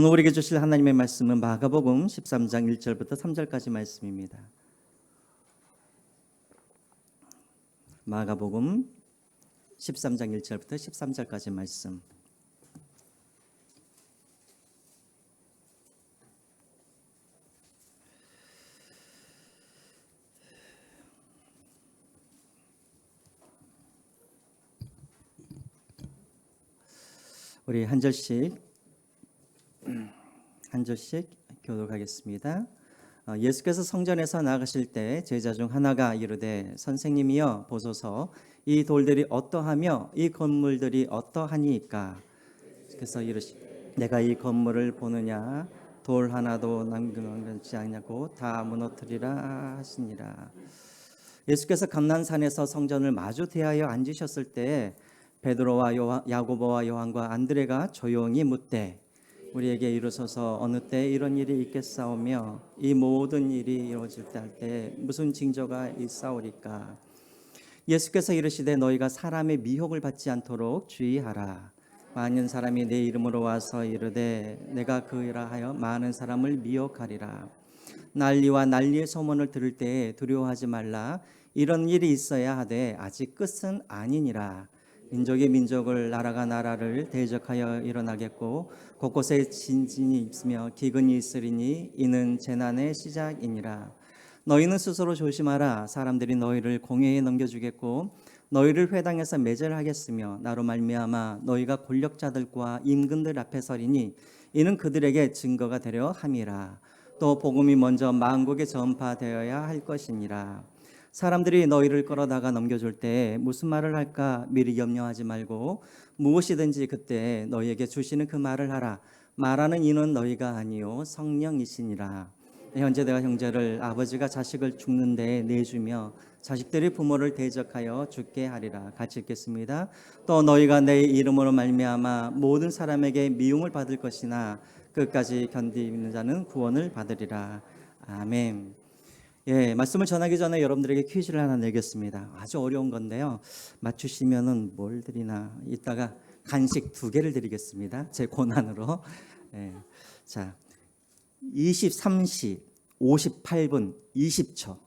오늘 우리에게 주실 하나님의 말씀은 마가복음 13장 1절부터 3절까지 말씀입니다. 마가복음 13장 1절부터 13절까지 말씀. 우리 한 절씩 교독하겠습니다. 예수께서 성전에서 나가실 때 제자 중 하나가 이르되 선생님이여 보소서 이 돌들이 어떠하며 이 건물들이 어떠하니이까. 그래서 이르시되 내가 이 건물을 보느냐 돌 하나도 남김없지 않냐고 다 무너뜨리라 하시니라. 예수께서 감난산에서 성전을 마주 대하여 앉으셨을 때 베드로와 야고보와 요한과 안드레가 조용히 묻되 우리에게 이르소서 어느 때 이런 일이 있겠사오며 이 모든 일이 이루어질 때 할 때 무슨 징조가 있사오리까. 예수께서 이르시되 너희가 사람의 미혹을 받지 않도록 주의하라. 많은 사람이 내 이름으로 와서 이르되 내가 그이라 하여 많은 사람을 미혹하리라. 난리와 난리의 소문을 들을 때에 두려워하지 말라. 이런 일이 있어야 하되 아직 끝은 아니니라. 민족이 민족을 나라가 나라를 대적하여 일어나겠고 곳곳에 진진이 있으며 기근이 있으리니 이는 재난의 시작이니라. 너희는 스스로 조심하라. 사람들이 너희를 공회에 넘겨주겠고 너희를 회당에서 매절하겠으며 나로 말미암아 너희가 권력자들과 임금들 앞에 서리니 이는 그들에게 증거가 되려 함이라. 또 복음이 먼저 만국에 전파되어야 할 것이니라. 사람들이 너희를 끌어다가 넘겨줄 때 무슨 말을 할까 미리 염려하지 말고 무엇이든지 그때 너희에게 주시는 그 말을 하라. 말하는 이는 너희가 아니요 성령이시니라. 현재 내가 형제를 아버지가 자식을 죽는 데에 내주며 자식들이 부모를 대적하여 죽게 하리라. 같이 읽겠습니다. 또 너희가 내 이름으로 말미암아 모든 사람에게 미움을 받을 것이나 끝까지 견디는 자는 구원을 받으리라. 아멘. 말씀을 전하기 전에 여러분들에게 퀴즈를 하나 내겠습니다. 아주 어려운 건데요. 맞추시면은 뭘 드리나 이따가 간식 2개를 드리겠습니다. 제 고난으로. 자, 23시 58분 20초.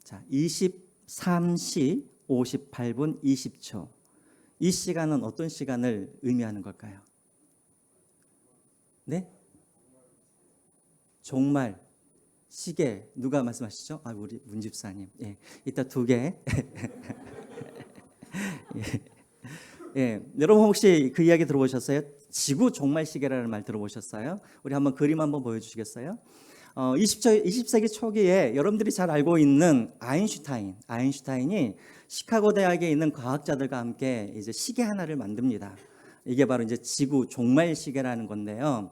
자, 23시 58분 20초. 이 시간은 어떤 시간을 의미하는 걸까요? 네? 종말. 시계 누가 말씀하시죠? 우리 문 집사님. 이따 2개. 여러분 혹시 그 이야기 들어보셨어요? 지구 종말 시계라는 말 들어보셨어요? 우리 한번 그림 한번 보여주시겠어요? 20세기 초기에 여러분들이 잘 알고 있는 아인슈타인이 시카고 대학에 있는 과학자들과 함께 이제 시계 하나를 만듭니다. 이게 바로 이제 지구 종말 시계라는 건데요.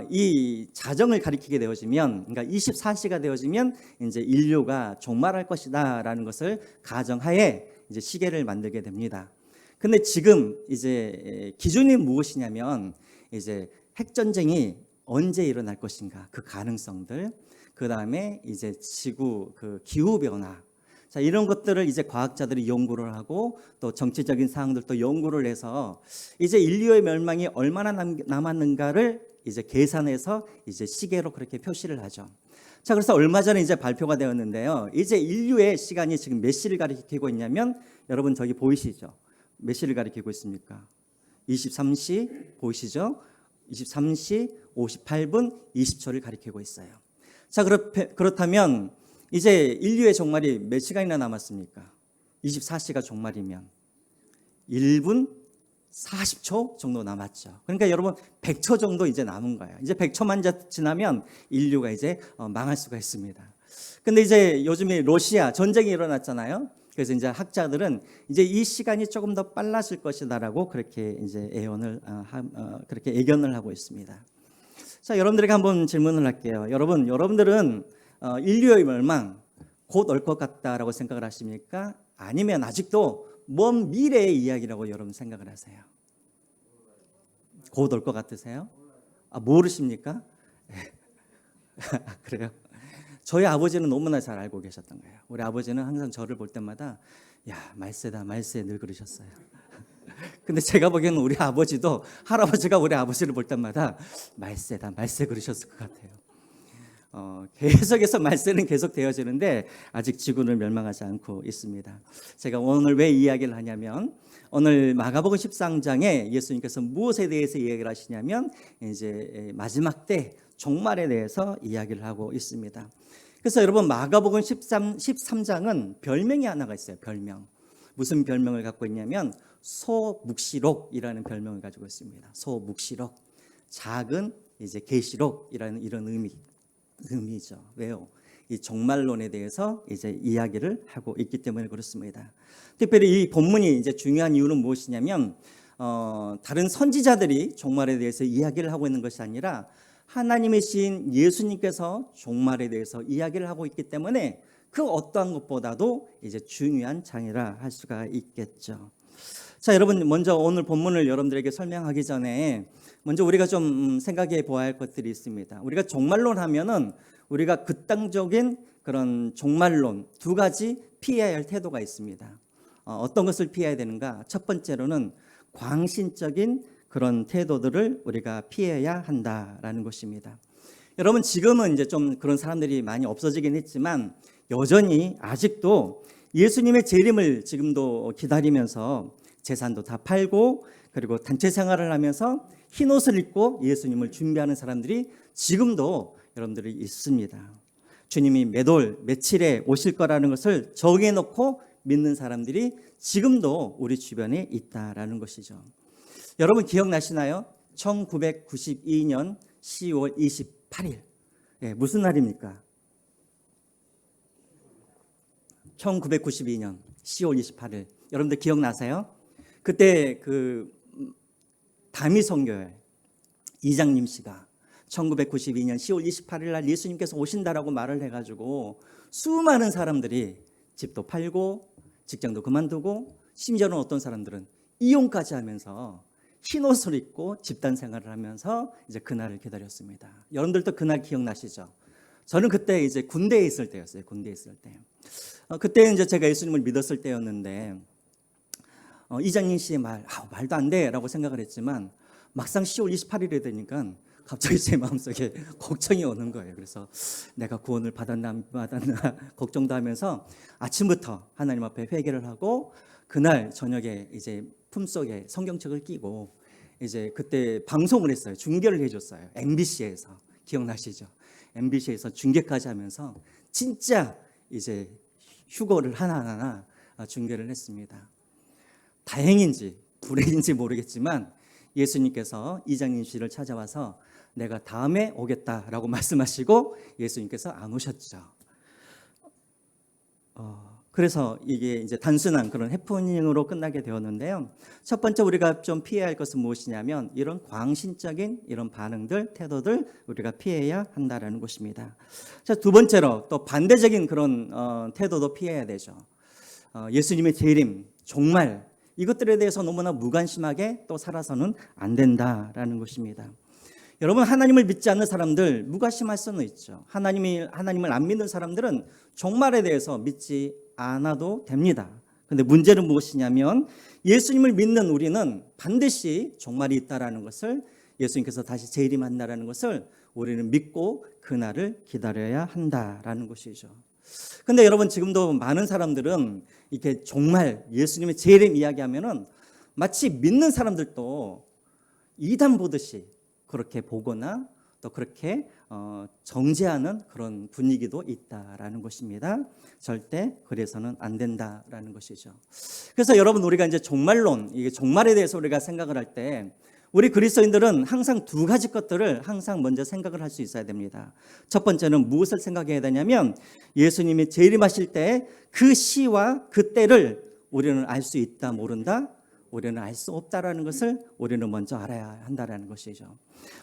이 자정을 가리키게 되어지면, 그러니까 24시가 되어지면 이제 인류가 종말할 것이다라는 것을 가정하에 이제 시계를 만들게 됩니다. 근데 지금 이제 기준이 무엇이냐면 이제 핵 전쟁이 언제 일어날 것인가 그 가능성들, 그 다음에 이제 지구 그 기후 변화. 자, 이런 것들을 이제 과학자들이 연구를 하고 또 정치적인 사항들도 연구를 해서 이제 인류의 멸망이 얼마나 남았는가를 이제 계산해서 이제 시계로 그렇게 표시를 하죠. 자, 그래서 얼마 전에 이제 발표가 되었는데요. 이제 인류의 시간이 지금 몇 시를 가리키고 있냐면 여러분 저기 보이시죠? 몇 시를 가리키고 있습니까? 23시 보이시죠? 23시 58분 20초를 가리키고 있어요. 자, 그렇다면 이제 인류의 종말이 몇 시간이나 남았습니까? 24시가 종말이면 1분 40초 정도 남았죠. 그러니까 여러분 100초 정도 이제 남은 거예요. 이제 100초만 지나면 인류가 이제 망할 수가 있습니다. 근데 이제 요즘에 러시아 전쟁이 일어났잖아요. 그래서 이제 학자들은 이제 이 시간이 조금 더 빨라질 것이다라고 그렇게 이제 그렇게 예견을 하고 있습니다. 자, 여러분들에게 한번 질문을 할게요. 여러분들은 인류의 멸망 곧 올 것 같다라고 생각을 하십니까? 아니면 아직도 먼 미래의 이야기라고 여러분 생각을 하세요? 곧 올 것 같으세요? 모르십니까? 그래요? 저희 아버지는 너무나 잘 알고 계셨던 거예요. 우리 아버지는 항상 저를 볼 때마다 야, 말세다 말세 늘 그러셨어요. 근데 제가 보기에는 우리 아버지도 할아버지가 우리 아버지를 볼 때마다 말세다 말세 그러셨을 것 같아요. 계속해서 말세는 계속 되어지는데 아직 지구는 멸망하지 않고 있습니다. 제가 오늘 왜 이야기를 하냐면 오늘 마가복음 13장에 예수님께서 무엇에 대해서 이야기를 하시냐면 이제 마지막 때 종말에 대해서 이야기를 하고 있습니다. 그래서 여러분 마가복음 13장은 별명이 하나가 있어요. 별명. 무슨 별명을 갖고 있냐면 소묵시록이라는 별명을 가지고 있습니다. 소묵시록. 작은 이제 계시록이라는 이런 의미죠. 왜요? 이 종말론에 대해서 이제 이야기를 하고 있기 때문에 그렇습니다. 특별히 이 본문이 이제 중요한 이유는 무엇이냐면 다른 선지자들이 종말에 대해서 이야기를 하고 있는 것이 아니라 하나님이신 예수님께서 종말에 대해서 이야기를 하고 있기 때문에 그 어떠한 것보다도 이제 중요한 장이라 할 수가 있겠죠. 자, 여러분 먼저 오늘 본문을 여러분들에게 설명하기 전에 먼저 우리가 좀 생각해 보아야 할 것들이 있습니다. 우리가 종말론 하면은 우리가 극단적인 그런 종말론 두 가지 피해야 할 태도가 있습니다. 어떤 것을 피해야 되는가? 첫 번째로는 광신적인 그런 태도들을 우리가 피해야 한다라는 것입니다. 여러분 지금은 이제 좀 그런 사람들이 많이 없어지긴 했지만 여전히 아직도 예수님의 재림을 지금도 기다리면서 재산도 다 팔고 그리고 단체 생활을 하면서 흰 옷을 입고 예수님을 준비하는 사람들이 지금도 여러분들이 있습니다. 주님이 몇 월 며칠에 오실 거라는 것을 정해놓고 믿는 사람들이 지금도 우리 주변에 있다라는 것이죠. 여러분 기억나시나요? 1992년 10월 28일 무슨 날입니까? 1992년 10월 28일 여러분들 기억나세요? 그때 그 다미성교회 이장님 씨가 1992년 10월 28일 날 예수님께서 오신다라고 말을 해가지고 수많은 사람들이 집도 팔고 직장도 그만두고 심지어는 어떤 사람들은 이혼까지 하면서 흰옷을 입고 집단 생활을 하면서 이제 그날을 기다렸습니다. 여러분들도 그날 기억나시죠? 저는 그때 이제 군대에 있을 때였어요. 군대에 있을 때. 그때 이제 제가 예수님을 믿었을 때였는데 이장님 씨의 말도 안 돼라고 생각을 했지만 막상 10월 28일이 되니까 갑자기 제 마음속에 걱정이 오는 거예요. 그래서 내가 구원을 받았나 안 받았나 걱정도 하면서 아침부터 하나님 앞에 회개를 하고 그날 저녁에 이제 품속에 성경책을 끼고 이제 그때 방송을 했어요. 중계를 해줬어요. MBC에서 기억나시죠? MBC에서 중계까지 하면서 진짜 이제 휴거를 하나하나 중계를 했습니다. 다행인지 불행인지 모르겠지만 예수님께서 이장님 씨를 찾아와서 내가 다음에 오겠다라고 말씀하시고 예수님께서 안 오셨죠. 그래서 이게 이제 단순한 그런 해프닝으로 끝나게 되었는데요. 첫 번째 우리가 좀 피해야 할 것은 무엇이냐면 이런 광신적인 이런 반응들, 태도들 우리가 피해야 한다라는 것입니다. 자, 두 번째로 또 반대적인 그런 태도도 피해야 되죠. 예수님의 재림, 종말 이것들에 대해서 너무나 무관심하게 또 살아서는 안 된다라는 것입니다. 여러분 하나님을 믿지 않는 사람들 무관심할 수는 있죠. 하나님을 안 믿는 사람들은 종말에 대해서 믿지 않아도 됩니다. 그런데 문제는 무엇이냐면 예수님을 믿는 우리는 반드시 종말이 있다라는 것을 예수님께서 다시 재림한다라는 것을 우리는 믿고 그날을 기다려야 한다라는 것이죠. 근데 여러분 지금도 많은 사람들은 이렇게 종말 예수님의 재림 이야기하면은 마치 믿는 사람들도 이단 보듯이 그렇게 보거나 또 그렇게 정죄하는 그런 분위기도 있다라는 것입니다. 절대 그래서는 안 된다라는 것이죠. 그래서 여러분 우리가 이제 종말론, 이게 종말에 대해서 우리가 생각을 할 때 우리 그리스도인들은 항상 두 가지 것들을 항상 먼저 생각을 할 수 있어야 됩니다. 첫 번째는 무엇을 생각해야 되냐면 예수님이 재림하실 때 그 시와 그 때를 우리는 알 수 있다 모른다 우리는 알 수 없다라는 것을 우리는 먼저 알아야 한다라는 것이죠.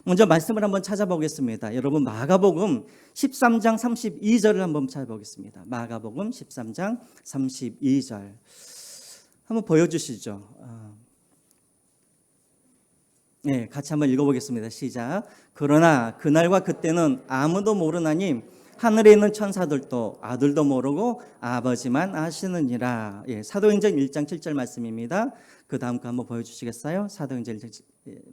먼저 말씀을 한번 찾아보겠습니다. 여러분 마가복음 13장 32절을 한번 찾아보겠습니다. 마가복음 13장 32절 한번 보여주시죠. 네, 같이 한번 읽어보겠습니다. 시작. 그러나 그날과 그때는 아무도 모르나니 하늘에 있는 천사들도 아들도 모르고 아버지만 아시느니라. 사도행전 1장 7절 말씀입니다. 그 다음 거 한번 보여주시겠어요? 사도행전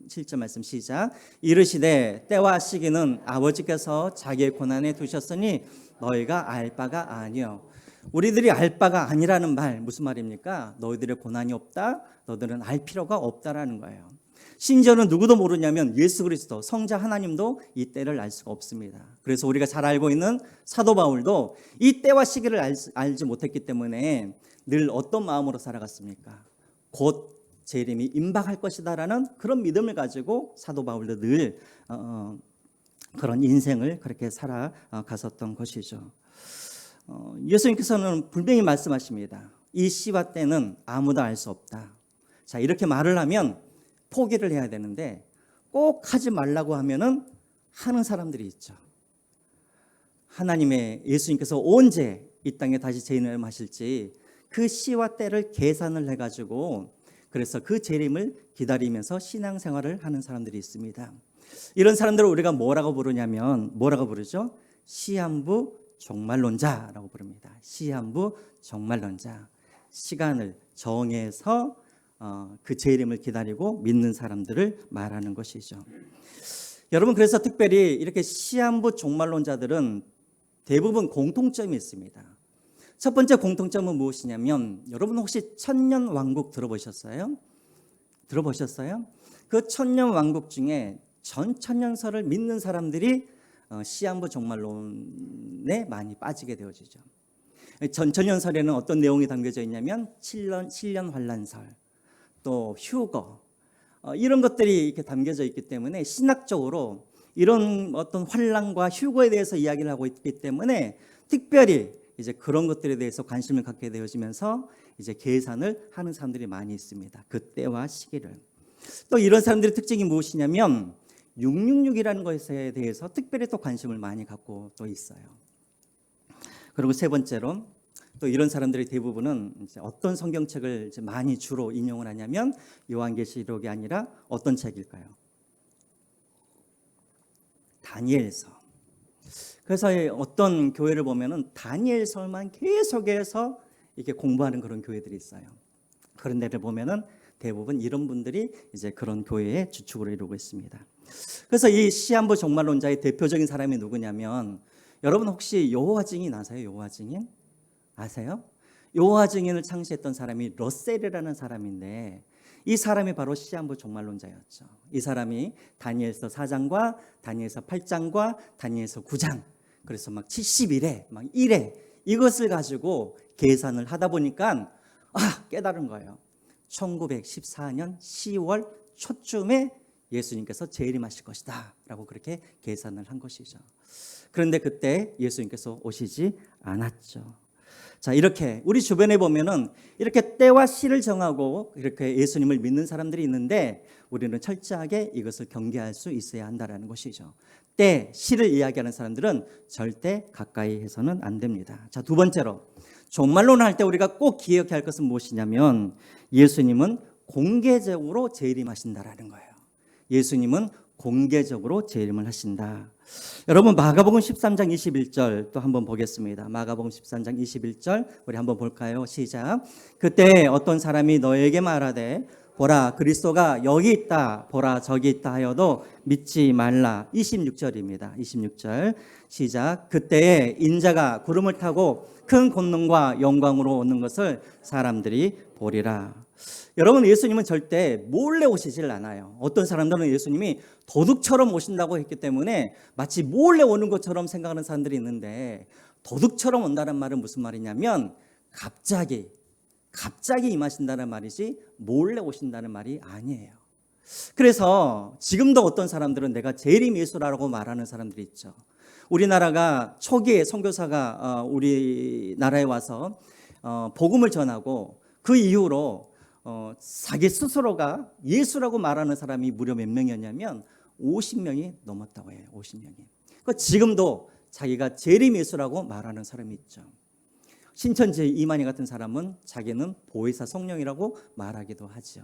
7절 말씀 시작. 이르시되 때와 시기는 아버지께서 자기의 고난에 두셨으니 너희가 알 바가 아니요. 우리들이 알 바가 아니라는 말 무슨 말입니까? 너희들의 고난이 없다, 너희들은 알 필요가 없다라는 거예요. 심지어는 누구도 모르냐면 예수 그리스도 성자 하나님도 이 때를 알 수가 없습니다. 그래서 우리가 잘 알고 있는 사도 바울도 이 때와 시기를 알지 못했기 때문에 늘 어떤 마음으로 살아갔습니까? 곧 재림이 임박할 것이다라는 그런 믿음을 가지고 사도 바울도 늘 그런 인생을 그렇게 살아갔었던 것이죠. 예수님께서는 분명히 말씀하십니다. 이 시와 때는 아무도 알 수 없다. 자, 이렇게 말을 하면 포기를 해야 되는데 꼭 하지 말라고 하면은 하는 사람들이 있죠. 하나님의 예수님께서 언제 이 땅에 다시 재림하실지 그 시와 때를 계산을 해가지고 그래서 그 재림을 기다리면서 신앙생활을 하는 사람들이 있습니다. 이런 사람들을 우리가 뭐라고 부르냐면 뭐라고 부르죠? 시한부 종말론자라고 부릅니다. 시한부 종말론자. 시간을 정해서 그 재림을 기다리고 믿는 사람들을 말하는 것이죠. 여러분, 그래서 특별히 이렇게 시한부 종말론자들은 대부분 공통점이 있습니다. 첫 번째 공통점은 무엇이냐면 여러분 혹시 천년왕국 들어보셨어요? 그 천년왕국 중에 전천년설을 믿는 사람들이 시한부 종말론에 많이 빠지게 되어지죠. 전천년설에는 어떤 내용이 담겨져 있냐면 7년 환란설, 또 휴거, 이런 것들이 이렇게 담겨져 있기 때문에 신학적으로 이런 어떤 환란과 휴거에 대해서 이야기를 하고 있기 때문에 특별히 이제 그런 것들에 대해서 관심을 갖게 되어지면서 이제 계산을 하는 사람들이 많이 있습니다. 그때와 시기를. 또 이런 사람들의 특징이 무엇이냐면 666이라는 것에 대해서 특별히 또 관심을 많이 갖고 또 있어요. 그리고 세 번째로 또 이런 사람들의 대부분은 이제 어떤 성경책을 이제 많이 주로 인용을 하냐면 요한계시록이 아니라 어떤 책일까요? 다니엘서. 그래서 어떤 교회를 보면은 다니엘서만 계속해서 이렇게 공부하는 그런 교회들이 있어요. 그런 데를 보면은 대부분 이런 분들이 이제 그런 교회의 주축으로 이루고 있습니다. 그래서 이 시한부 종말론자의 대표적인 사람이 누구냐면 여러분 혹시 여호와 증인 아세요? 여호와 증인? 아세요? 여호와 증인을 창시했던 사람이 러셀이라는 사람인데 이 사람이 바로 시한부 종말론자였죠. 이 사람이 다니엘서 4장과 다니엘서 8장과 다니엘서 9장 그래서 막 71회, 막 1회 이것을 가지고 계산을 하다 보니까 깨달은 거예요. 1914년 10월 초쯤에 예수님께서 재림하실 것이다 라고 그렇게 계산을 한 것이죠. 그런데 그때 예수님께서 오시지 않았죠. 자, 이렇게 우리 주변에 보면은 이렇게 때와 시를 정하고 이렇게 예수님을 믿는 사람들이 있는데 우리는 철저하게 이것을 경계할 수 있어야 한다는 것이죠. 때, 시를 이야기하는 사람들은 절대 가까이 해서는 안 됩니다. 자, 두 번째로 종말론을 할 때 우리가 꼭 기억해야 할 것은 무엇이냐면 예수님은 공개적으로 재림하신다라는 거예요. 예수님은 공개적으로 재림을 하신다. 여러분 마가복음 13장 21절 또 한번 보겠습니다. 마가복음 13장 21절 우리 한번 볼까요? 시작. 그때 어떤 사람이 너에게 말하되 보라 그리스도가 여기 있다 보라 저기 있다 하여도 믿지 말라. 26절입니다. 26절 시작. 그때에 인자가 구름을 타고 큰 권능과 영광으로 오는 것을 사람들이 보리라. 여러분 예수님은 절대 몰래 오시질 않아요. 어떤 사람들은 예수님이 도둑처럼 오신다고 했기 때문에 마치 몰래 오는 것처럼 생각하는 사람들이 있는데 도둑처럼 온다는 말은 무슨 말이냐면 갑자기 임하신다는 말이지 몰래 오신다는 말이 아니에요. 그래서 지금도 어떤 사람들은 내가 재림 예수라고 말하는 사람들이 있죠. 우리나라가 초기에 선교사가 우리나라에 와서 복음을 전하고 그 이후로 자기 스스로가 예수라고 말하는 사람이 무려 몇 명이었냐면 50명이 넘었다고 해요. 50명이. 지금도 자기가 재림 예수라고 말하는 사람이 있죠. 신천지 이만희 같은 사람은 자기는 보혜사 성령이라고 말하기도 하죠.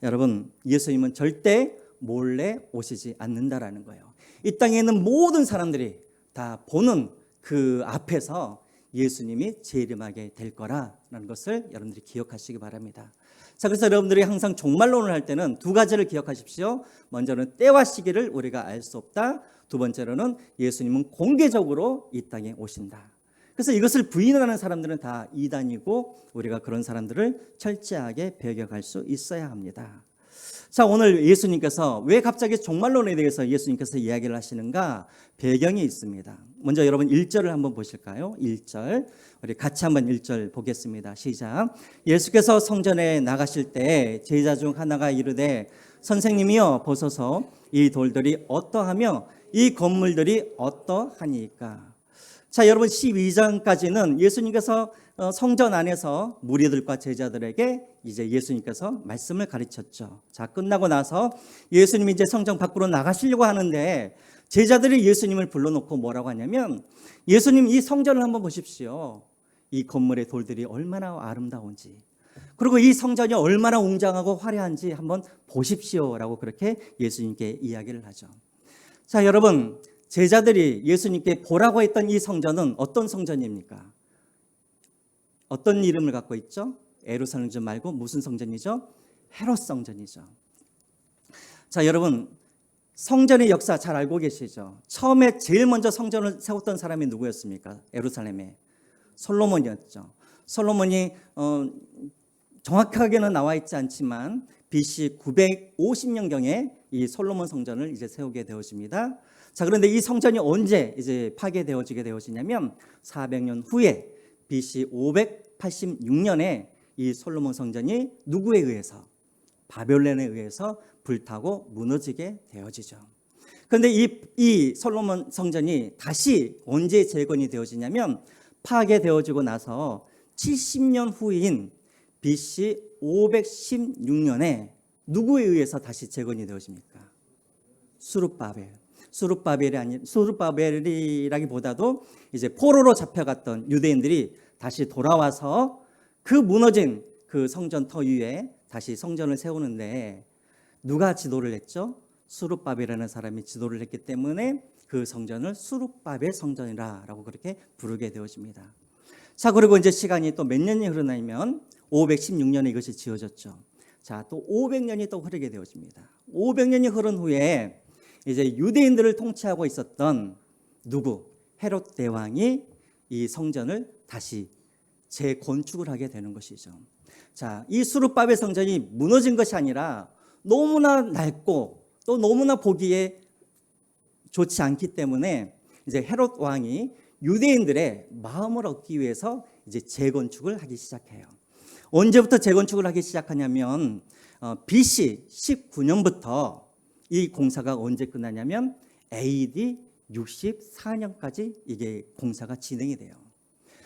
여러분 예수님은 절대 몰래 오시지 않는다라는 거예요. 이 땅에 있는 모든 사람들이 다 보는 그 앞에서 예수님이 재림하게 될 거라는 것을 여러분들이 기억하시기 바랍니다. 자, 그래서 여러분들이 항상 종말론을 할 때는 두 가지를 기억하십시오. 먼저는 때와 시기를 우리가 알 수 없다. 두 번째로는 예수님은 공개적으로 이 땅에 오신다. 그래서 이것을 부인하는 사람들은 다 이단이고 우리가 그런 사람들을 철저하게 배격할 수 있어야 합니다. 자, 오늘 예수님께서 왜 갑자기 종말론에 대해서 예수님께서 이야기를 하시는가? 배경이 있습니다. 먼저 여러분 1절을 한번 보실까요? 1절. 우리 같이 한번 1절 보겠습니다. 시작. 예수께서 성전에 나가실 때 제자 중 하나가 이르되 선생님이여 보소서 이 돌들이 어떠하며 이 건물들이 어떠하니까. 자, 여러분 12장까지는 예수님께서 성전 안에서 무리들과 제자들에게 이제 예수님께서 말씀을 가르쳤죠. 자, 끝나고 나서 예수님이 이제 성전 밖으로 나가시려고 하는데 제자들이 예수님을 불러놓고 뭐라고 하냐면 예수님 이 성전을 한번 보십시오. 이 건물의 돌들이 얼마나 아름다운지 그리고 이 성전이 얼마나 웅장하고 화려한지 한번 보십시오라고 그렇게 예수님께 이야기를 하죠. 자, 여러분 제자들이 예수님께 보라고 했던 이 성전은 어떤 성전입니까? 어떤 이름을 갖고 있죠? 예루살렘 성전 말고 무슨 성전이죠? 헤롯 성전이죠. 자, 여러분 성전의 역사 잘 알고 계시죠? 처음에 제일 먼저 성전을 세웠던 사람이 누구였습니까? 예루살렘에 솔로몬이었죠. 솔로몬이 정확하게는 나와 있지 않지만 BC 950년경에 이 솔로몬 성전을 이제 세우게 되어집니다. 자, 그런데 이 성전이 언제 이제 파괴되어지게 되어지냐면 400년 후에 BC 586년에 이 솔로몬 성전이 누구에 의해서? 바벨론에 의해서 불타고 무너지게 되어지죠. 그런데 이 솔로몬 성전이 다시 언제 재건이 되어지냐면 파괴되어지고 나서 70년 후인 BC 516년에 누구에 의해서 다시 재건이 되어집니까? 수룹바벨이라기보다도 이제 포로로 잡혀갔던 유대인들이 다시 돌아와서 그 무너진 그 성전 터 위에 다시 성전을 세우는데 누가 지도를 했죠? 수룹바벨이라는 사람이 지도를 했기 때문에 그 성전을 수룹바벨 성전이라고 그렇게 부르게 되어집니다. 자, 그리고 이제 시간이 또 몇 년이 흐르나면 516년에 이것이 지어졌죠. 자, 또 500년이 또 흐르게 되어집니다. 500년이 흐른 후에 이제 유대인들을 통치하고 있었던 누구? 헤롯 대왕이 이 성전을 다시 재건축을 하게 되는 것이죠. 자, 이 수룹바벨 성전이 무너진 것이 아니라 너무나 낡고 또 너무나 보기에 좋지 않기 때문에 이제 헤롯 왕이 유대인들의 마음을 얻기 위해서 이제 재건축을 하기 시작해요. 언제부터 재건축을 하기 시작하냐면 BC 19년부터 이 공사가 언제 끝나냐면 AD 64년까지 이게 공사가 진행이 돼요.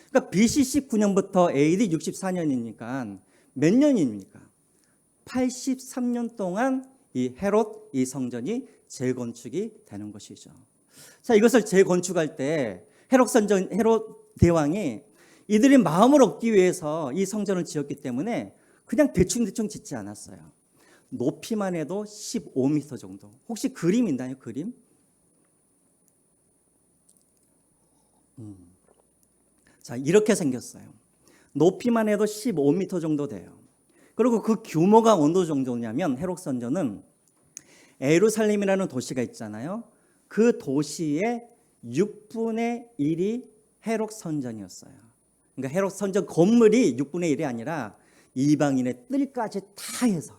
그러니까 BC 19년부터 AD 64년이니까 몇 년입니까? 83년 동안 이 헤롯 이 성전이 재건축이 되는 것이죠. 자, 이것을 재건축할 때 헤롯 대왕이 이들이 마음을 얻기 위해서 이 성전을 지었기 때문에 그냥 대충 짓지 않았어요. 높이만 해도 15m 정도. 혹시 그림 있나요? 그림? 자, 이렇게 생겼어요. 높이만 해도 15m 정도 돼요. 그리고 그 규모가 어느 정도냐면 헤롯 성전은 예루살렘이라는 도시가 있잖아요. 그 도시의 6분의 1이 헤롯 성전이었어요. 그러니까 헤롯 성전 건물이 6분의 1이 아니라 이방인의 뜰까지 다 해서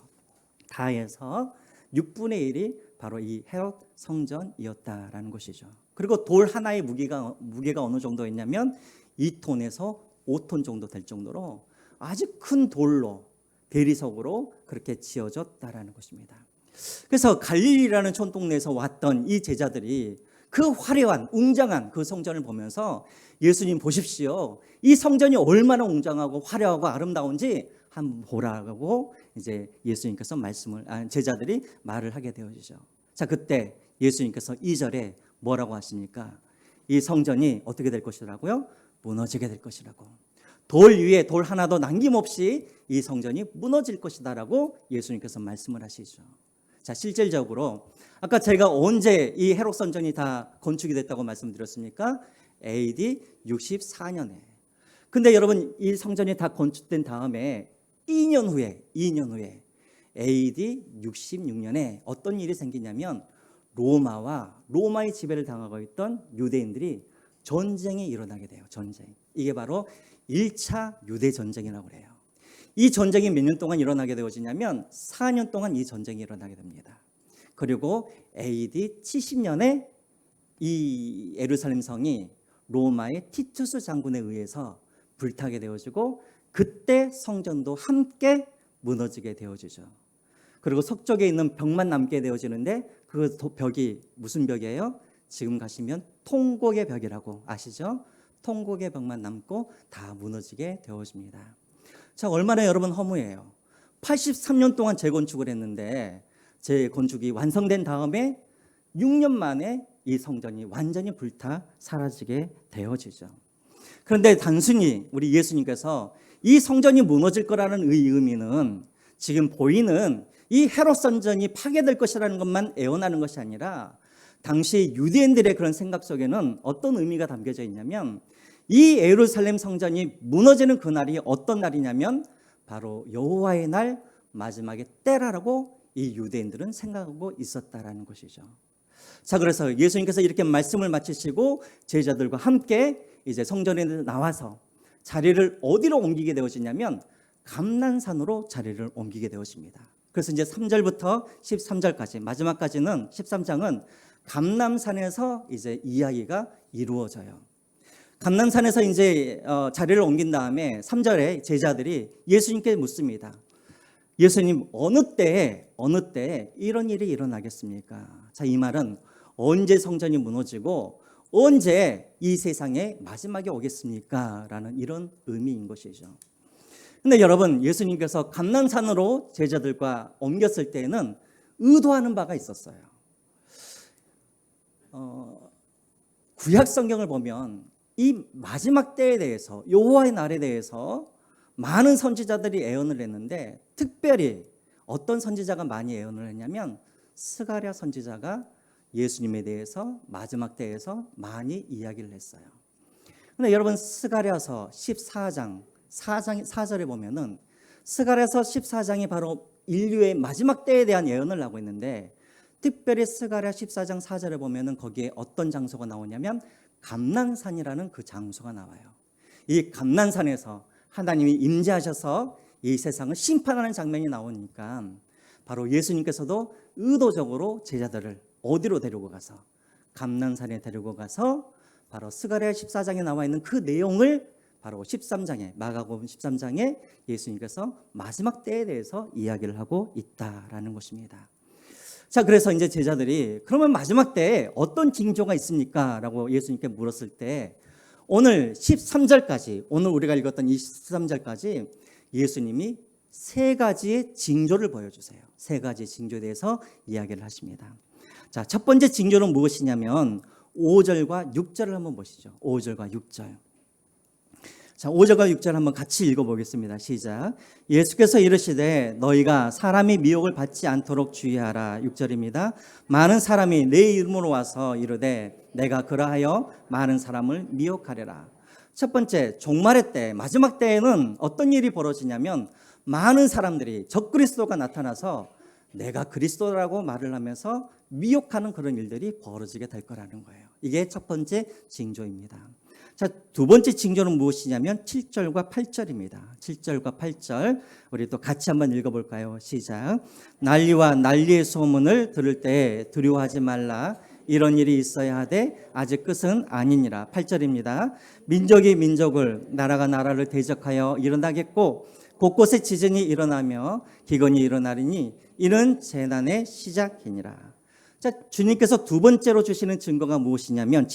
6분의 1이 바로 이 헤롯 성전이었다라는 것이죠. 그리고 돌 하나의 무게가 어느 정도였냐면 2톤에서 5톤 정도 될 정도로 아주 큰 돌로 대리석으로 그렇게 지어졌다라는 것입니다. 그래서 갈릴리라는 촌동네에서 왔던 이 제자들이 그 화려한 웅장한 그 성전을 보면서 예수님 보십시오. 이 성전이 얼마나 웅장하고 화려하고 아름다운지 한번 보라고 이제 예수님께서 제자들이 말을 하게 되어지죠. 자, 그때 예수님께서 2절에 뭐라고 하십니까? 이 성전이 어떻게 될 것이라고요? 무너지게 될 것이라고. 돌 위에 돌 하나도 남김없이 이 성전이 무너질 것이다라고 예수님께서 말씀을 하시죠. 자, 실질적으로 아까 제가 언제 이 헤롯 성전이 다 건축이 됐다고 말씀드렸습니까? AD 64년에 근데 여러분 이 성전이 다 건축된 다음에 2년 후에 AD 66년에 어떤 일이 생기냐면 로마의 지배를 당하고 있던 유대인들이 전쟁이 일어나게 돼요. 전쟁. 이게 바로 1차 유대 전쟁이라고 그래요. 이 전쟁이 몇 년 동안 일어나게 되어지냐면 4년 동안 이 전쟁이 일어나게 됩니다. 그리고 AD 70년에 이 예루살렘 성이 로마의 티투스 장군에 의해서 불타게 되어지고 그때 성전도 함께 무너지게 되어지죠. 그리고 서쪽에 있는 벽만 남게 되어지는데 그 벽이 무슨 벽이에요? 지금 가시면 통곡의 벽이라고 아시죠? 통곡의 벽만 남고 다 무너지게 되어집니다. 자, 얼마나 여러분 허무해요. 83년 동안 재건축을 했는데 재건축이 완성된 다음에 6년 만에 이 성전이 완전히 불타 사라지게 되어지죠. 그런데 단순히 우리 예수님께서 이 성전이 무너질 거라는 의미는 지금 보이는 이 헤롯 성전이 파괴될 것이라는 것만 애원하는 것이 아니라 당시 유대인들의 그런 생각 속에는 어떤 의미가 담겨져 있냐면 이 예루살렘 성전이 무너지는 그날이 어떤 날이냐면 바로 여호와의 날 마지막의 때라고 이 유대인들은 생각하고 있었다라는 것이죠. 자, 그래서 예수님께서 이렇게 말씀을 마치시고 제자들과 함께 이제 성전에 나와서 자리를 어디로 옮기게 되어지냐면 감난산으로 자리를 옮기게 되어집니다. 그래서 이제 3절부터 13절까지 마지막까지는 13장은 감난산에서 이제 이야기가 이루어져요. 감난산에서 이제 자리를 옮긴 다음에 3절에 제자들이 예수님께 묻습니다. 예수님, 어느 때에 이런 일이 일어나겠습니까? 자, 이 말은 언제 성전이 무너지고 언제 이 세상에 마지막이 오겠습니까? 라는 이런 의미인 것이죠. 근데 여러분, 예수님께서 감난산으로 제자들과 옮겼을 때에는 의도하는 바가 있었어요. 구약 성경을 보면 이 마지막 때에 대해서 여호와의 날에 대해서 많은 선지자들이 예언을 했는데 특별히 어떤 선지자가 많이 예언을 했냐면 스가랴 선지자가 예수님에 대해서 마지막 때에서 많이 이야기를 했어요. 근데 여러분 스가랴서 14장 4절에 보면은 스가랴서 14장이 바로 인류의 마지막 때에 대한 예언을 하고 있는데 특별히 스가랴 14장 4절에 보면은 거기에 어떤 장소가 나오냐면 감난산이라는 그 장소가 나와요. 이 감난산에서 하나님이 임재하셔서 이 세상을 심판하는 장면이 나오니까 바로 예수님께서도 의도적으로 제자들을 어디로 데리고 가서 감난산에 데리고 가서 바로 스가랴 14장에 나와 있는 그 내용을 바로 13장에 마가복음 13장에 예수님께서 마지막 때에 대해서 이야기를 하고 있다라는 것입니다. 자, 그래서 이제 제자들이 그러면 마지막 때에 어떤 징조가 있습니까? 라고 예수님께 물었을 때 오늘 13절까지 오늘 우리가 읽었던 이 13절까지 예수님이 세 가지의 징조를 보여주세요. 세 가지의 징조에 대해서 이야기를 하십니다. 자, 첫 번째 징조는 무엇이냐면 5절과 6절을 한번 보시죠. 5절과 6절. 자, 5절과 6절 한번 같이 읽어보겠습니다. 시작. 예수께서 이르시되 너희가 사람이 미혹을 받지 않도록 주의하라. 6절입니다. 많은 사람이 내 이름으로 와서 이르되 내가 그러하여 많은 사람을 미혹하리라. 첫 번째, 종말의 때, 마지막 때에는 어떤 일이 벌어지냐면 많은 사람들이 적그리스도가 나타나서 내가 그리스도라고 말을 하면서 미혹하는 그런 일들이 벌어지게 될 거라는 거예요. 이게 첫 번째 징조입니다. 자, 두 번째 징조는 무엇이냐면 7절과 8절입니다. 7절과 8절 우리 또 같이 한번 읽어볼까요? 시작. 난리와 난리의 소문을 들을 때 두려워하지 말라. 이런 일이 있어야 하되 아직 끝은 아니니라. 8절입니다. 민족이 민족을 나라가 나라를 대적하여 일어나겠고 곳곳에 지진이 일어나며 기근이 일어나리니 이는 재난의 시작이니라. 자, 주님께서 두 번째로 주시는 징조가 무엇이냐면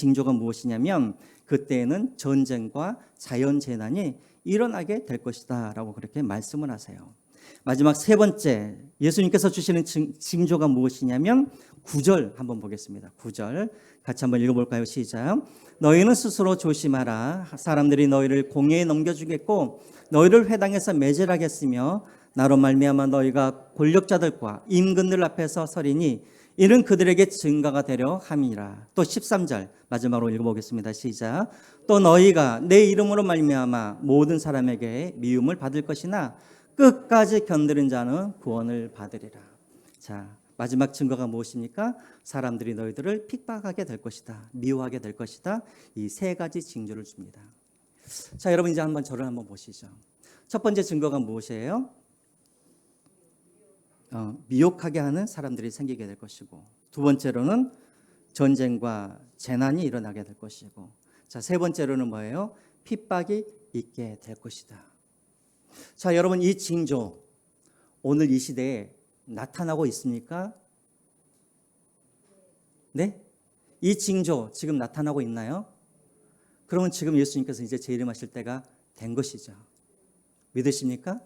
그때에는 전쟁과 자연재난이 일어나게 될 것이다 라고 그렇게 말씀을 하세요. 마지막 세 번째 예수님께서 주시는 징조가 무엇이냐면 9절 한번 보겠습니다. 9절 같이 한번 읽어볼까요? 시작. 너희는 스스로 조심하라. 사람들이 너희를 공회에 넘겨주겠고 너희를 회당에서 매질하겠으며 나로 말미암아 너희가 권력자들과 임금들 앞에서 서리니 이는 그들에게 증거가 되려 함이라. 또 13절 마지막으로 읽어보겠습니다. 시작. 또 너희가 내 이름으로 말미암아 모든 사람에게 미움을 받을 것이나 끝까지 견디는 자는 구원을 받으리라. 자, 마지막 증거가 무엇입니까? 사람들이 너희들을 핍박하게 될 것이다. 미워하게 될 것이다. 이 세 가지 징조를 줍니다. 자, 여러분 이제 한번 저를 한번 보시죠. 첫 번째 증거가 무엇이에요? 미혹하게 하는 사람들이 생기게 될 것이고, 두 번째로는 전쟁과 재난이 일어나게 될 것이고, 자, 세 번째로는 뭐예요? 핍박이 있게 될 것이다. 자, 여러분 이 징조 오늘 이 시대에 나타나고 있습니까? 네? 이 징조 지금 나타나고 있나요? 그러면 지금 예수님께서 이제 재림하실 때가 된 것이죠. 믿으십니까?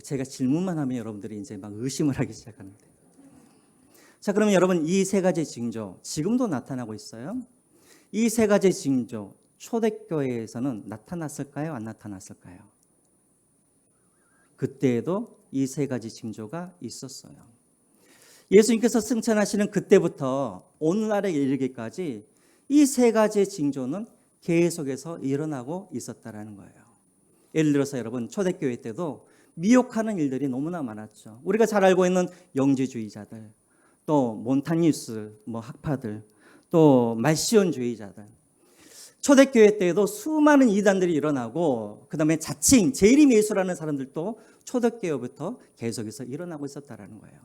제가 질문만 하면 여러분들이 이제 막 의심을 하기 시작하는데. 자, 그러면 여러분 이 세 가지 징조 지금도 나타나고 있어요? 이 세 가지 징조 초대교회에서는 나타났을까요? 안 나타났을까요? 그때에도 이 세 가지 징조가 있었어요. 예수님께서 승천하시는 그때부터 오늘날에 이르기까지 이 세 가지 징조는 계속해서 일어나고 있었다라는 거예요. 예를 들어서 여러분 초대교회 때도 미혹하는 일들이 너무나 많았죠. 우리가 잘 알고 있는 영지주의자들, 또 몬타니우스 학파들, 또 말시온주의자들. 초대교회 때에도 수많은 이단들이 일어나고, 그 다음에 자칭 재림 예수라는 사람들도 초대교회부터 계속해서 일어나고 있었다라는 거예요.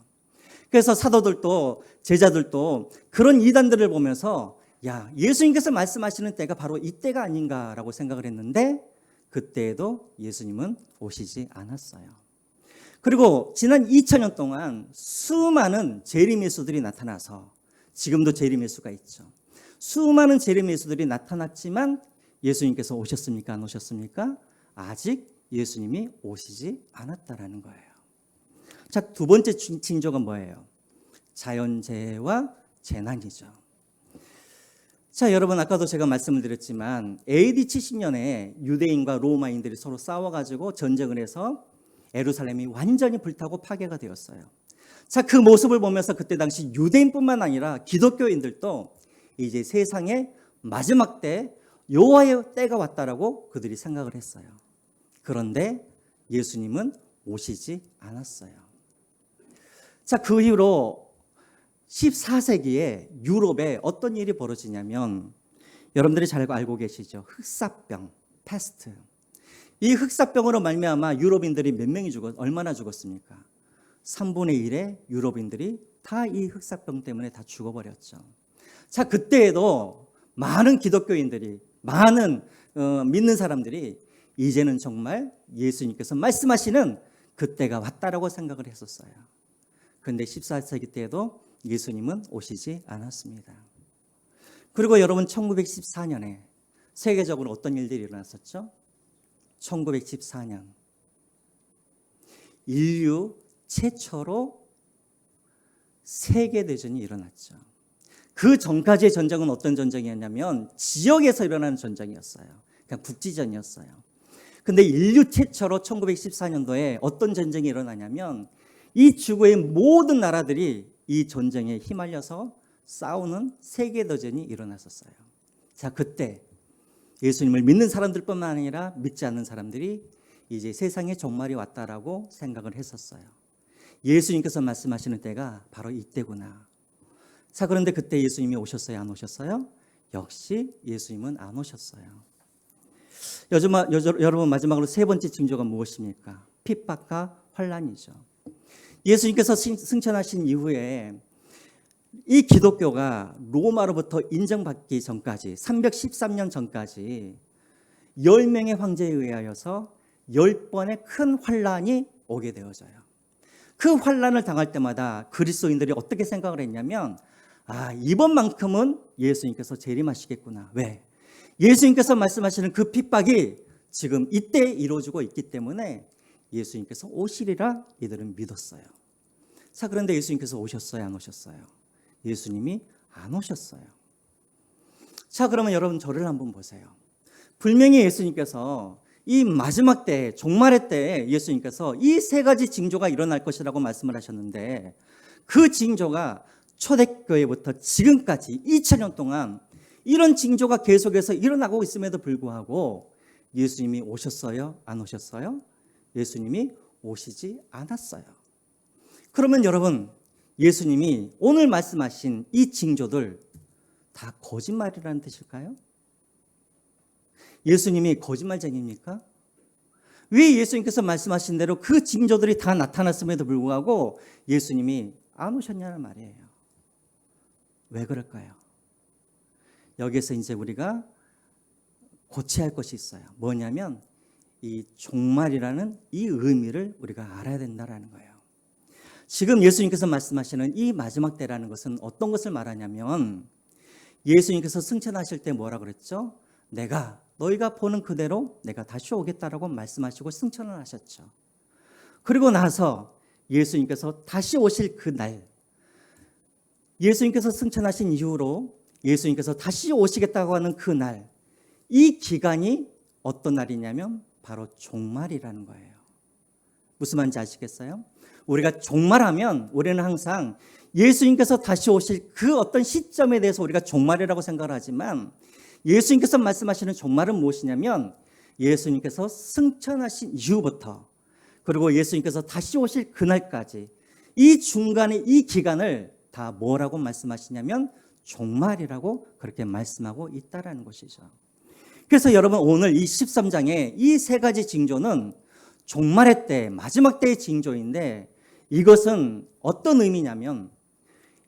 그래서 사도들도 제자들도 그런 이단들을 보면서 야, 예수님께서 말씀하시는 때가 바로 이때가 아닌가라고 생각을 했는데 그때에도 예수님은 오시지 않았어요. 그리고 지난 2000년 동안 수많은 재림 예수들이 나타나서, 지금도 재림 예수가 있죠. 수많은 재림 예수들이 나타났지만 예수님께서 오셨습니까? 안 오셨습니까? 아직 예수님이 오시지 않았다라는 거예요. 자, 두 번째 징조가 뭐예요? 자연재해와 재난이죠. 자, 여러분 아까도 제가 말씀을 드렸지만 AD 70년에 유대인과 로마인들이 서로 싸워가지고 전쟁을 해서 예루살렘이 완전히 불타고 파괴가 되었어요. 자, 그 모습을 보면서 그때 당시 유대인뿐만 아니라 기독교인들도 이제 세상의 마지막 때 여호와의 때가 왔다라고 그들이 생각을 했어요. 그런데 예수님은 오시지 않았어요. 자, 그 이후로 14세기에 유럽에 어떤 일이 벌어지냐면 여러분들이 잘 알고 계시죠? 흑사병, 패스트. 이 흑사병으로 말미암아 유럽인들이 몇 명이 얼마나 죽었습니까? 3분의 1의 유럽인들이 다 이 흑사병 때문에 다 죽어버렸죠. 자, 그때에도 많은 기독교인들이, 많은 믿는 사람들이 이제는 정말 예수님께서 말씀하시는 그때가 왔다라고 생각을 했었어요. 그런데 14세기 때에도 예수님은 오시지 않았습니다. 그리고 여러분 1914년에 세계적으로 어떤 일들이 일어났었죠? 1914년 인류 최초로 세계대전이 일어났죠. 그 전까지의 전쟁은 어떤 전쟁이었냐면 지역에서 일어나는 전쟁이었어요. 그냥 국지전이었어요. 근데 인류 최초로 1914년도에 어떤 전쟁이 일어나냐면 이 지구의 모든 나라들이 이 전쟁에 휘말려서 싸우는 세계대전이 일어났었어요. 자, 그때 예수님을 믿는 사람들뿐만 아니라 믿지 않는 사람들이 이제 세상의 종말이 왔다라고 생각을 했었어요. 예수님께서 말씀하시는 때가 바로 이때구나. 자, 그런데 그때 예수님이 오셨어요? 안 오셨어요? 역시 예수님은 안 오셨어요. 여러분 마지막으로 세 번째 징조가 무엇입니까? 핍박과 환난이죠. 예수님께서 승천하신 이후에 이 기독교가 로마로부터 인정받기 전까지 313년 전까지 10명의 황제에 의하여서 10번의 큰 환난이 오게 되어져요. 그 환난을 당할 때마다 그리스도인들이 어떻게 생각을 했냐면 이번만큼은 예수님께서 재림하시겠구나. 왜? 예수님께서 말씀하시는 그 핍박이 지금 이때 이루어지고 있기 때문에 예수님께서 오시리라 이들은 믿었어요. 자, 그런데 예수님께서 오셨어요? 안 오셨어요? 예수님이 안 오셨어요. 자, 그러면 여러분 저를 한번 보세요. 분명히 예수님께서 이 마지막 때, 종말의 때 예수님께서 이 세 가지 징조가 일어날 것이라고 말씀을 하셨는데 그 징조가 초대교회부터 지금까지 2000년 동안 이런 징조가 계속해서 일어나고 있음에도 불구하고 예수님이 오셨어요? 안 오셨어요? 예수님이 오시지 않았어요. 그러면 여러분, 예수님이 오늘 말씀하신 이 징조들 다 거짓말이라는 뜻일까요? 예수님이 거짓말쟁이입니까? 왜 예수님께서 말씀하신 대로 그 징조들이 다 나타났음에도 불구하고 예수님이 안 오셨냐는 말이에요. 왜 그럴까요? 여기에서 이제 우리가 고쳐야 할 것이 있어요. 뭐냐면 이 종말이라는 이 의미를 우리가 알아야 된다는 거예요. 지금 예수님께서 말씀하시는 이 마지막 때라는 것은 어떤 것을 말하냐면 예수님께서 승천하실 때 뭐라 그랬죠? 너희가 보는 그대로 내가 다시 오겠다라고 말씀하시고 승천을 하셨죠. 그리고 나서 예수님께서 다시 오실 그날, 예수님께서 승천하신 이후로 예수님께서 다시 오시겠다고 하는 그날, 이 기간이 어떤 날이냐면 바로 종말이라는 거예요. 무슨 말인지 아시겠어요? 우리가 종말하면 우리는 항상 예수님께서 다시 오실 그 어떤 시점에 대해서 우리가 종말이라고 생각을 하지만 예수님께서 말씀하시는 종말은 무엇이냐면 예수님께서 승천하신 이후부터 그리고 예수님께서 다시 오실 그날까지 이 중간에 이 기간을 다 뭐라고 말씀하시냐면 종말이라고 그렇게 말씀하고 있다라는 것이죠. 그래서 여러분 오늘 이 13장의 이 세 가지 징조는 종말의 때, 마지막 때의 징조인데 이것은 어떤 의미냐면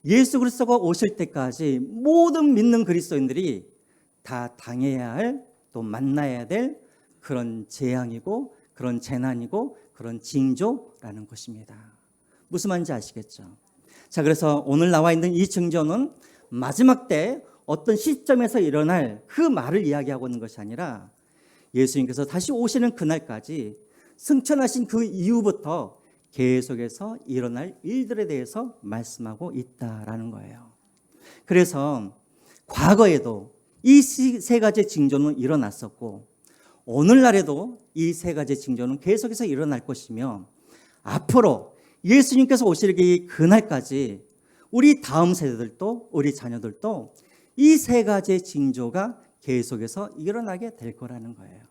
예수 그리스도가 오실 때까지 모든 믿는 그리스도인들이 다 당해야 할, 또 만나야 될 그런 재앙이고 그런 재난이고 그런 징조라는 것입니다. 무슨 말인지 아시겠죠? 자, 그래서 오늘 나와 있는 이 징조는 마지막 때 어떤 시점에서 일어날 그 말을 이야기하고 있는 것이 아니라 예수님께서 다시 오시는 그날까지 승천하신 그 이후부터 계속해서 일어날 일들에 대해서 말씀하고 있다라는 거예요. 그래서 과거에도 이 세 가지 징조는 일어났었고 오늘날에도 이 세 가지 징조는 계속해서 일어날 것이며 앞으로 예수님께서 오시기 그날까지 우리 다음 세대들도 우리 자녀들도 이 세 가지의 징조가 계속해서 일어나게 될 거라는 거예요.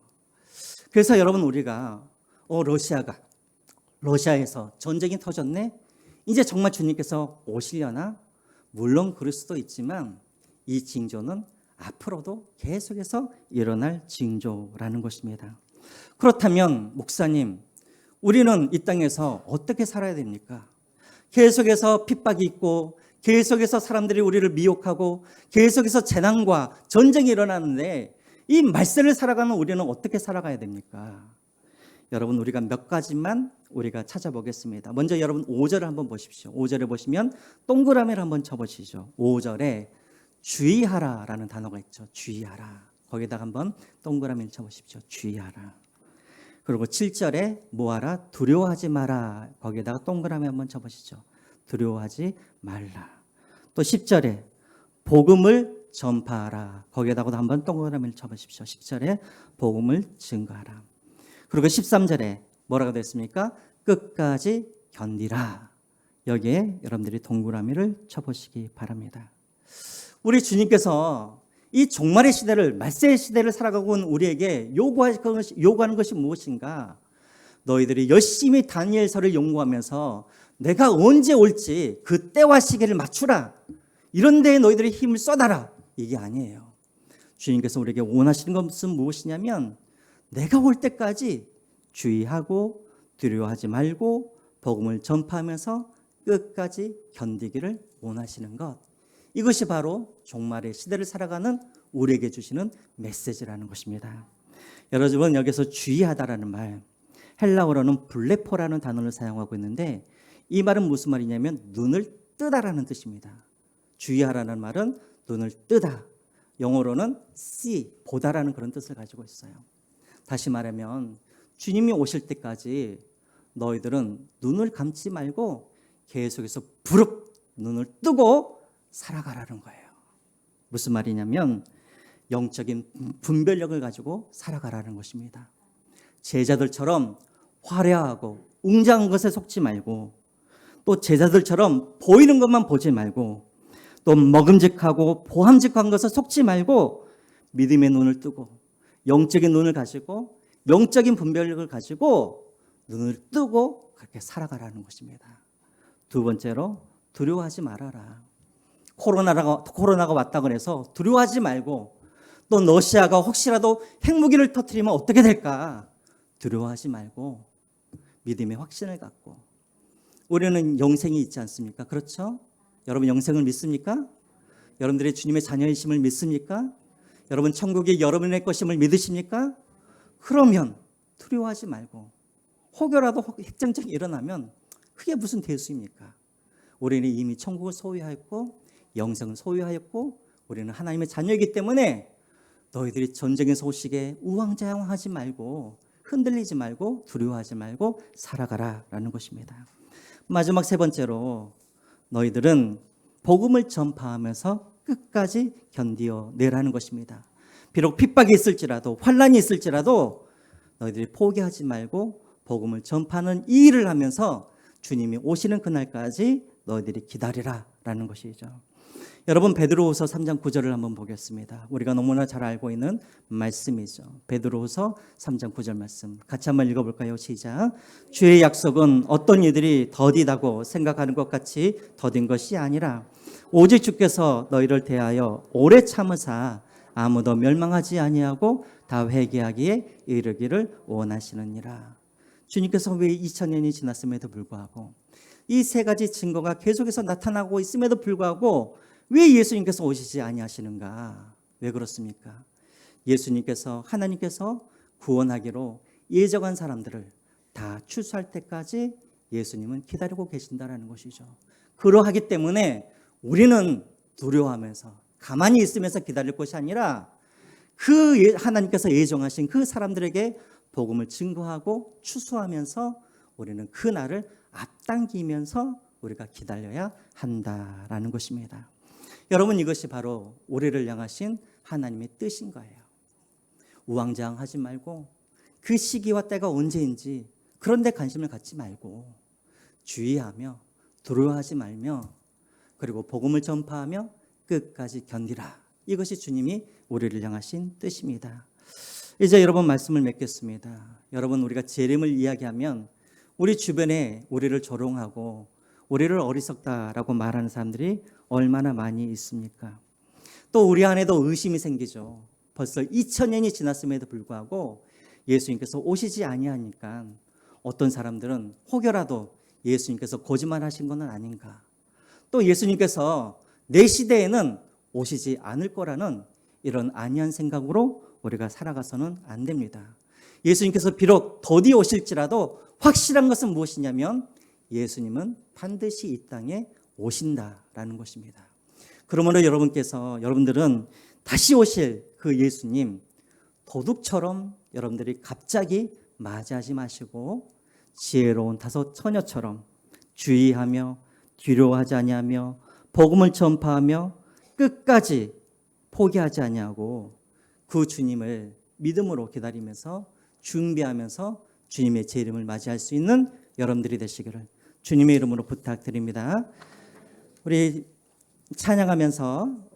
그래서 여러분 우리가 러시아에서 전쟁이 터졌네? 이제 정말 주님께서 오시려나? 물론 그럴 수도 있지만 이 징조는 앞으로도 계속해서 일어날 징조라는 것입니다. 그렇다면 목사님, 우리는 이 땅에서 어떻게 살아야 됩니까? 계속해서 핍박이 있고 계속해서 사람들이 우리를 미혹하고 계속해서 재난과 전쟁이 일어나는데 이 말세를 살아가는 우리는 어떻게 살아가야 됩니까? 여러분 우리가 몇 가지만 우리가 찾아보겠습니다. 먼저 여러분 5절을 한번 보십시오. 5절에 보시면 동그라미를 한번 쳐보시죠. 5절에 주의하라라는 단어가 있죠. 주의하라. 거기다가 한번 동그라미를 쳐보십시오. 주의하라. 그리고 7절에 뭐하라? 두려워하지 마라. 거기에다가 동그라미 한번 쳐보시죠. 두려워하지 말라. 또 10절에 복음을 전파하라. 거기에다가도 한번 동그라미를 쳐보십시오. 10절에 복음을 증거하라. 그리고 13절에 뭐라고 됐습니까? 끝까지 견디라. 여기에 여러분들이 동그라미를 쳐보시기 바랍니다. 우리 주님께서 이 종말의 시대를, 말세의 시대를 살아가고 있는 우리에게 요구하는 것이 무엇인가? 너희들이 열심히 다니엘서를 연구하면서 내가 언제 올지 그 때와 시기를 맞추라. 이런 데에 너희들이 힘을 쏟아라. 이게 아니에요. 주님께서 우리에게 원하시는 것은 무엇이냐면 내가 올 때까지 주의하고 두려워하지 말고 복음을 전파하면서 끝까지 견디기를 원하시는 것. 이것이 바로 종말의 시대를 살아가는 우리에게 주시는 메시지라는 것입니다. 여러분 여기서 주의하다라는 말, 헬라어로는 블레포라는 단어를 사용하고 있는데 이 말은 무슨 말이냐면 눈을 뜨다라는 뜻입니다. 주의하라는 말은 눈을 뜨다. 영어로는 see, 보다라는 그런 뜻을 가지고 있어요. 다시 말하면 주님이 오실 때까지 너희들은 눈을 감지 말고 계속해서 부릅 눈을 뜨고 살아가라는 거예요. 무슨 말이냐면 영적인 분별력을 가지고 살아가라는 것입니다. 제자들처럼 화려하고 웅장한 것에 속지 말고 또 제자들처럼 보이는 것만 보지 말고 또 먹음직하고 보함직한 것을 속지 말고 믿음의 눈을 뜨고 영적인 눈을 가지고 영적인 분별력을 가지고 눈을 뜨고 그렇게 살아가라는 것입니다. 두 번째로 두려워하지 말아라. 코로나가 왔다고 해서 두려워하지 말고 또 러시아가 혹시라도 핵무기를 터뜨리면 어떻게 될까 두려워하지 말고 믿음의 확신을 갖고 우리는 영생이 있지 않습니까? 그렇죠? 여러분 영생을 믿습니까? 여러분들의 주님의 자녀이심을 믿습니까? 여러분 천국이 여러분의 것임을 믿으십니까? 그러면 두려워하지 말고 혹여라도 핵전쟁이 일어나면 그게 무슨 대수입니까? 우리는 이미 천국을 소유하였고 영생을 소유하였고 우리는 하나님의 자녀이기 때문에 너희들이 전쟁의 소식에 우왕좌왕하지 말고 흔들리지 말고 두려워하지 말고 살아가라라는 것입니다. 마지막 세 번째로 너희들은 복음을 전파하면서 끝까지 견디어내라는 것입니다. 비록 핍박이 있을지라도 환난이 있을지라도 너희들이 포기하지 말고 복음을 전파하는 이 일을 하면서 주님이 오시는 그날까지 너희들이 기다리라라는 것이죠. 여러분 베드로후서 3장 9절을 한번 보겠습니다. 우리가 너무나 잘 알고 있는 말씀이죠. 베드로후서 3장 9절 말씀 같이 한번 읽어볼까요? 시작. 주의 약속은 어떤 이들이 더디다고 생각하는 것 같이 더딘 것이 아니라 오직 주께서 너희를 대하여 오래 참으사 아무도 멸망하지 아니하고 다 회개하기에 이르기를 원하시느니라. 주님께서 왜 2000년이 지났음에도 불구하고 이 세 가지 증거가 계속해서 나타나고 있음에도 불구하고 왜 예수님께서 오시지 아니하시는가? 왜 그렇습니까? 예수님께서 하나님께서 구원하기로 예정한 사람들을 다 추수할 때까지 예수님은 기다리고 계신다라는 것이죠. 그러하기 때문에 우리는 두려워하면서 가만히 있으면서 기다릴 것이 아니라 그 하나님께서 예정하신 그 사람들에게 복음을 증거하고 추수하면서 우리는 그 날을 앞당기면서 우리가 기다려야 한다라는 것입니다. 여러분 이것이 바로 우리를 향하신 하나님의 뜻인 거예요. 우왕좌왕하지 말고 그 시기와 때가 언제인지 그런 데 관심을 갖지 말고 주의하며 두려워하지 말며 그리고 복음을 전파하며 끝까지 견디라. 이것이 주님이 우리를 향하신 뜻입니다. 이제 여러분 말씀을 맺겠습니다. 여러분 우리가 재림을 이야기하면 우리 주변에 우리를 조롱하고 우리를 어리석다라고 말하는 사람들이 얼마나 많이 있습니까? 또 우리 안에도 의심이 생기죠. 벌써 2000년이 지났음에도 불구하고 예수님께서 오시지 아니하니까 어떤 사람들은 혹여라도 예수님께서 거짓말하신 것은 아닌가. 또 예수님께서 내 시대에는 오시지 않을 거라는 이런 안이한 생각으로 우리가 살아가서는 안 됩니다. 예수님께서 비록 더디 오실지라도 확실한 것은 무엇이냐면 예수님은 반드시 이 땅에 오신다라는 것입니다. 그러므로 여러분들은 다시 오실 그 예수님 도둑처럼 여러분들이 갑자기 맞이하지 마시고 지혜로운 다섯 처녀처럼 주의하며 두려워하지 아니하며 복음을 전파하며 끝까지 포기하지 아니하고 그 주님을 믿음으로 기다리면서 준비하면서 주님의 재림을 맞이할 수 있는 여러분들이 되시기를 주님의 이름으로 부탁드립니다. 우리 찬양하면서